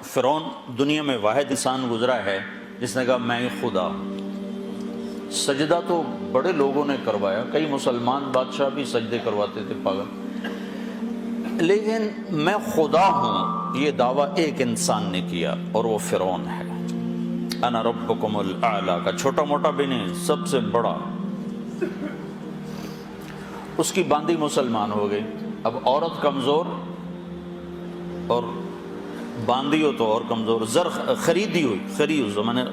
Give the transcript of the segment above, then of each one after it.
فرعون دنیا میں واحد انسان گزرا ہے جس نے کہا میں خدا ہوں۔ سجدہ تو بڑے لوگوں نے کروایا، کئی مسلمان بادشاہ بھی سجدے کرواتے تھے پاگل، لیکن میں خدا ہوں یہ دعویٰ ایک انسان نے کیا اور وہ فرعون ہے۔ انا ربکم الاعلی کا چھوٹا موٹا بھی نہیں، سب سے بڑا۔ اس کی باندی مسلمان ہو گئی۔ اب عورت کمزور اور باندھی ہو تو اور کمزور، زر خریدی ہوئی، خرید اس زمانے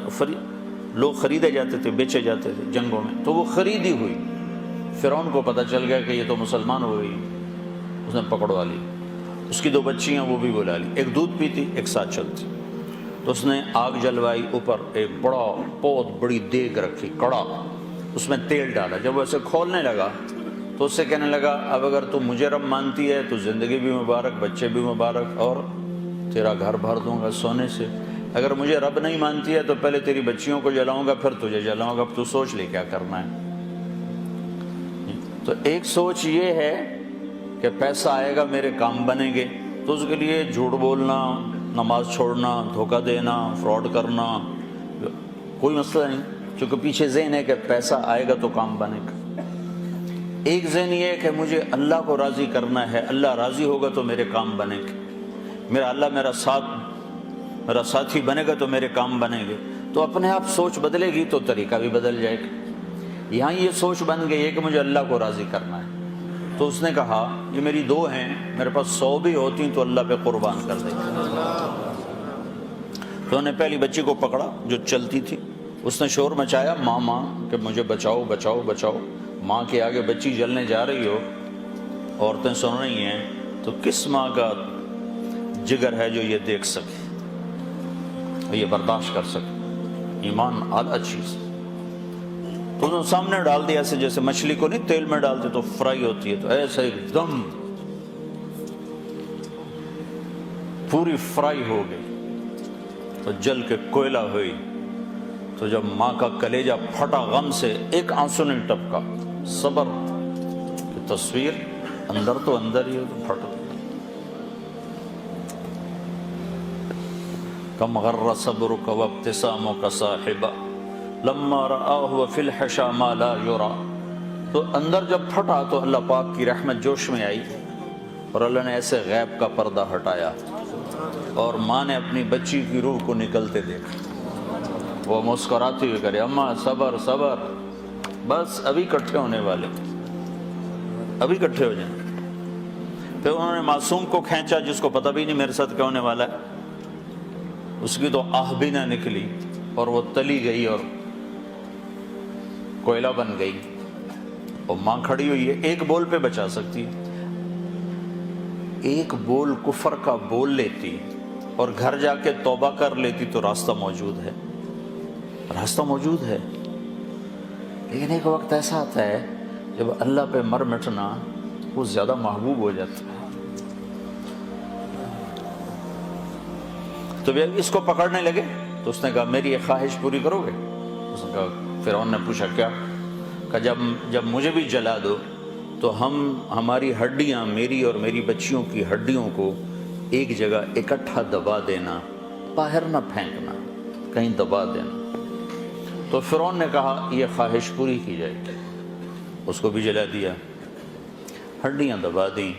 لوگ خریدے جاتے تھے، بیچے جاتے تھے جنگوں میں، تو وہ خریدی ہوئی۔ فرعون کو پتہ چل گیا کہ یہ تو مسلمان ہو گئی، اس نے پکڑوا لی۔ اس کی 2 بچیاں وہ بھی بلا لی، ایک دودھ پیتی ایک ساتھ چلتی۔ تو اس نے آگ جلوائی، اوپر ایک بہت بڑی دیگ رکھی، کڑا، اس میں تیل ڈالا۔ جب وہ اسے کھولنے لگا تو اس سے کہنے لگا اب اگر تو مجھے رب مانتی ہے تو زندگی بھی مبارک، بچے بھی مبارک، اور تیرا گھر بھر دوں گا سونے سے۔ اگر مجھے رب نہیں مانتی ہے تو پہلے تیری بچیوں کو جلاؤں گا پھر تجھے جلاؤں گا، اب تو سوچ لے کیا کرنا ہے۔ تو ایک سوچ یہ ہے کہ پیسہ آئے گا میرے کام بنیں گے، تو اس کے لیے جھوٹ بولنا، نماز چھوڑنا، دھوکہ دینا، فراڈ کرنا کوئی مسئلہ نہیں، کیونکہ پیچھے ذہن ہے کہ پیسہ آئے گا تو کام بنے گا۔ ایک ذہن یہ ہے کہ مجھے اللہ کو راضی کرنا ہے، اللہ راضی ہوگا تو میرے کام بنیں گے، میرا اللہ میرا ساتھی بنے گا تو میرے کام بنیں گے۔ تو اپنے آپ سوچ بدلے گی تو طریقہ بھی بدل جائے گا۔ یہاں یہ سوچ بن گئی ہے کہ مجھے اللہ کو راضی کرنا ہے، تو اس نے کہا یہ میری 2 ہیں، میرے پاس 100 بھی ہوتی تو اللہ پہ قربان کر دیں۔ تو انہوں نے پہلی بچی کو پکڑا جو چلتی تھی، اس نے شور مچایا ماں ماں کہ مجھے بچاؤ بچاؤ بچاؤ۔ ماں کے آگے بچی جلنے جا رہی ہو، عورتیں سن رہی ہیں، تو کس ماں کا جگر ہے جو یہ دیکھ سکے، یہ برداشت کر سکے؟ ایمان اعلیٰ چیز۔ تو انہوں نے سامنے ڈال دیا، ایسے جیسے مچھلی کو نہیں تیل میں ڈالتے تو فرائی ہوتی ہے، تو ایسے ایک دم پوری فرائی ہو گئی، تو جل کے کوئلہ ہوئی۔ تو جب ماں کا کلیجہ پھٹا غم سے، ایک آنسو نہیں ٹپکا، صبر کی تصویر اندر تو اندر ہی پھٹ گئی۔ کم غر صبرک وابتسامک صاحبا لما رآہ فی الحشا ما لا یرا۔ تو اندر جب پھٹا تو اللہ پاک کی رحمت جوش میں آئی، اور اللہ نے ایسے غیب کا پردہ ہٹایا، اور ماں نے اپنی بچی کی روح کو نکلتے دیکھا۔ وہ مسکراتی ہوئی کرے اماں صبر صبر، بس ابھی کٹھے ہونے والے، ابھی کٹھے ہو جائیں۔ پھر انہوں نے معصوم کو کھینچا جس کو پتہ بھی نہیں میرے ساتھ کیا ہونے والا ہے، اس کی تو آہ بھی نہ نکلی، اور وہ تلی گئی اور کوئلہ بن گئی، اور ماں کھڑی ہوئی ہے، ایک بول پہ بچا سکتی ہے۔ ایک بول کفر کا بول لیتی اور گھر جا کے توبہ کر لیتی تو راستہ موجود ہے، راستہ موجود ہے۔ لیکن ایک وقت ایسا آتا ہے جب اللہ پہ مر مٹنا وہ زیادہ محبوب ہو جاتا ہے۔ تو اس کو پکڑنے لگے، تو اس نے کہا میری ایک خواہش پوری کرو گے؟ اس نے کہا، فرعون نے پوچھا کیا؟ کہ جب مجھے بھی جلا دو تو ہماری ہڈیاں، میری اور میری بچیوں کی ہڈیوں کو ایک جگہ اکٹھا دبا دینا، باہر نہ پھینکنا، کہیں دبا دینا۔ تو فرعون نے کہا یہ خواہش پوری کی جائے گی۔ اس کو بھی جلا دیا، ہڈیاں دبا دیں۔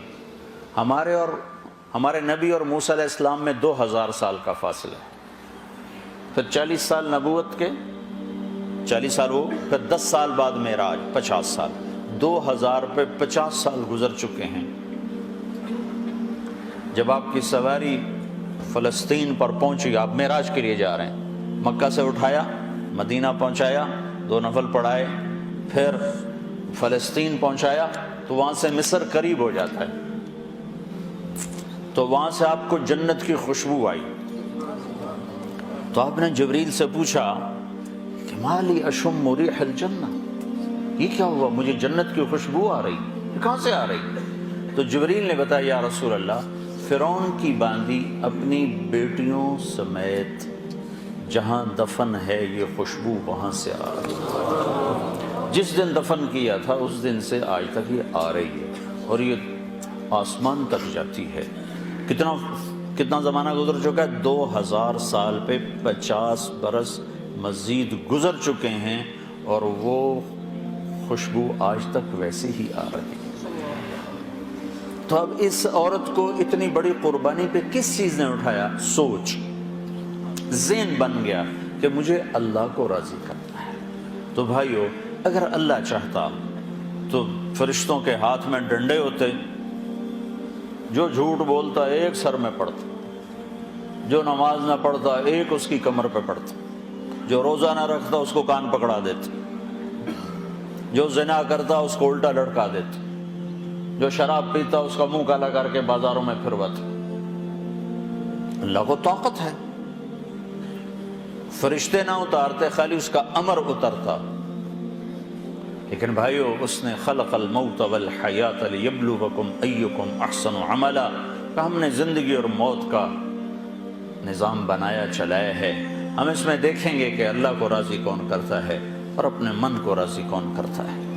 ہمارے نبی اور موسیٰ علیہ السلام میں 2000 سال کا فاصلہ ہے، پھر 40 سال نبوت کے، 40 سال وہ، پھر 10 سال بعد معراج، 50 سال، 2000 پہ 50 سال گزر چکے ہیں۔ جب آپ کی سواری فلسطین پر پہنچی، آپ معراج کے لیے جا رہے ہیں، مکہ سے اٹھایا، مدینہ پہنچایا، 2 نفل پڑھائے، پھر فلسطین پہنچایا، تو وہاں سے مصر قریب ہو جاتا ہے، تو وہاں سے آپ کو جنت کی خوشبو آئی۔ تو آپ نے جبریل سے پوچھا کہ مالی اشم ریح الجنہ، یہ کیا ہوا، مجھے جنت کی خوشبو آ رہی، یہ کہاں سے آ رہی؟ تو جبریل نے بتایا یا رسول اللہ، فرعون کی باندی اپنی بیٹیوں سمیت جہاں دفن ہے یہ خوشبو وہاں سے آ رہی ہے، جس دن دفن کیا تھا اس دن سے آج تک یہ آ رہی ہے، اور یہ آسمان تک جاتی ہے۔ کتنا زمانہ گزر چکا ہے؟ 2000 سال پہ 50 برس مزید گزر چکے ہیں، اور وہ خوشبو آج تک ویسے ہی آ رہی ہے۔ تو اب اس عورت کو اتنی بڑی قربانی پہ کس چیز نے اٹھایا؟ سوچ، ذہن بن گیا کہ مجھے اللہ کو راضی کرنا ہے۔ تو بھائیو، اگر اللہ چاہتا تو فرشتوں کے ہاتھ میں ڈنڈے ہوتے، جو جھوٹ بولتا ایک سر میں پڑتا، جو نماز نہ پڑھتا ایک اس کی کمر پہ پڑتا، جو روزہ نہ رکھتا اس کو کان پکڑا دیتے، جو زنا کرتا اس کو الٹا لٹکا دیتے، جو شراب پیتا اس کا منہ کالا کر کے بازاروں میں پھرواتے۔ اللہ کو طاقت ہے، فرشتے نہ اتارتے، خالی اس کا امر اترتا۔ لیکن بھائیو، اس نے خلق الموت والحیات لیبلوکم ایکم احسن عملا، کہ ہم نے زندگی اور موت کا نظام بنایا چلایا ہے، ہم اس میں دیکھیں گے کہ اللہ کو راضی کون کرتا ہے اور اپنے من کو راضی کون کرتا ہے۔